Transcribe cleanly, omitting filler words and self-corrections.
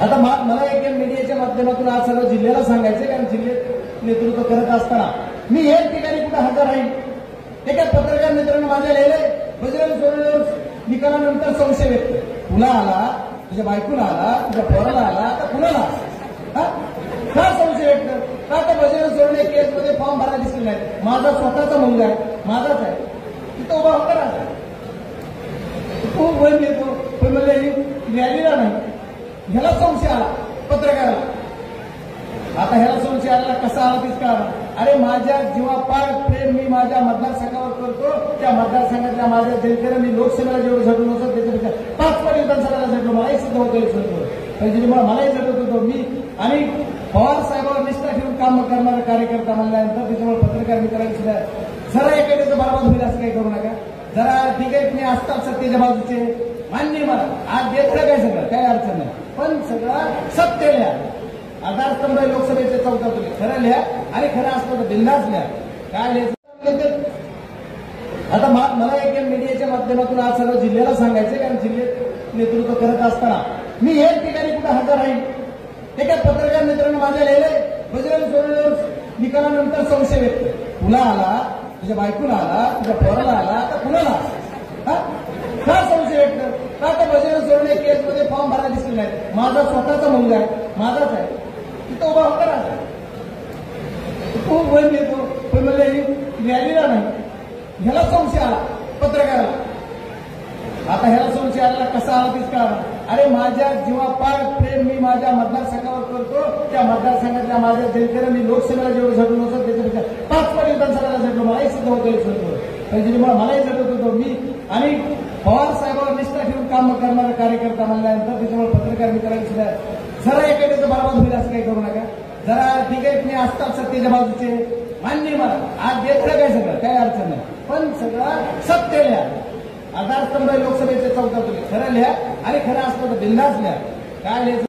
आता मला एक मीडियाच्या माध्यमातून आज सर्व जिल्ह्याला सांगायचं, कारण जिल्ह्यात नेतृत्व करत असताना मी एक ठिकाणी कुठे हजर राहील. एका पत्रकार मित्रांनो माझ्या लिहिलंय, बजरंग सोनवणे निकालानंतर संशय व्यक्त. तुला आला, तुझ्या बायकोला आला, तुझ्या पोराला आला, तर कुणाला का संशय व्यक्त? का तर बजरंग सोनवणे केसमध्ये फॉर्म भरायला दिसले नाही. माझा स्वतःचा मुलगा आहे, माझाच आहे, तिथं उभा होता ना. खूप वय येतो पण मला रॅलीला नाही. ह्याला संशय आला पत्रकाराला. आता ह्याला संशय आला कसा आला तीच कळा. अरे माझ्या जीवापाड प्रेम मी माझ्या मतदारसंघावर करतो. त्या मतदारसंघातल्या माझ्या जनतेनं मी लोकसभेला जेवढं झटलो नसतं त्याच्यापेक्षा 5 पट विधानसभेला झटलो. मलाही सिद्ध होतं म्हणजे मलाही झटत होतो मी. आणि पवार साहेबांवर निष्ठा ठेवून काम करणारा कार्यकर्ता म्हणल्यानंतर त्याच्यामुळे पत्रकार मित्रांनी सुद्धा जरा एखाद्याचं बरबाद होईल असं काही करू नका. जरा ठीक आहे, तुम्ही असतात सत्तेच्या बाजूचे मान्य मला आज देत काय सगळं काही अडचण नाही, पण सगळं सत्य लिहा. आधारस्तंभ लोकसभेचे 14 तुम्ही खरं लिहा आणि खरं असलं तर बिंदास लिहा. काय लिहायचं? आता मला एक मीडियाच्या माध्यमातून आज सर्व जिल्ह्याला सांगायचं, कारण जिल्ह्यात नेतृत्व करत असताना मी एक ठिकाणी कुठे हजर राहील. एका पत्रकार मित्रांनो माझ्या लिहिलंय, बजरंग सोनवणे निकालानंतर संशय व्यक्त. तुला आला, तुझ्या बायकोला आला, तुझ्या पोराला आला, तर कुणाला का संशय व्यक्त? का तर बजरंग सोनवणे केसमध्ये फॉर्म भरायला दिसले नाही. माझा स्वतःचा मुलगा आहे, माझाच आहे, तिथं उभा होता ना. खूप वय येतो पण मला रॅलीला नाही. ह्याला संशय आला पत्रकाराला. आता ह्याला संशय आला कसा आला तीच कळा. अरे माझ्या जीवापाड प्रेम मी माझ्या मतदारसंघावर करतो. त्या मतदारसंघातल्या माझ्या जनतेनं मी लोकसभेला जेवढं झटलो नसतं त्याच्यापेक्षा 5 पट विधानसभेला झटलो. मलाही सिद्ध होतं म्हणजे मलाही झटत होतो मी. आणि पवार साहेबांवर निष्ठा ठेवून काम करणारा कार्यकर्ता म्हणल्यानंतर त्याच्यामुळे पत्रकार मित्रांनी सुद्धा जरा एखाद्याचं बरबाद होईल असं काही करू नका. जरा ठीक आहे, तुम्ही असतात सत्तेच्या बाजूचे मान्य मला आज देत काय सगळं काही अडचण नाही, पण सगळं सत्य लिहा. आधारस्तंभ लोकसभेचे 14 तुम्ही खरं लिहा आणि खरं असलं तर बिंदास लिहा. काय लिहायचं?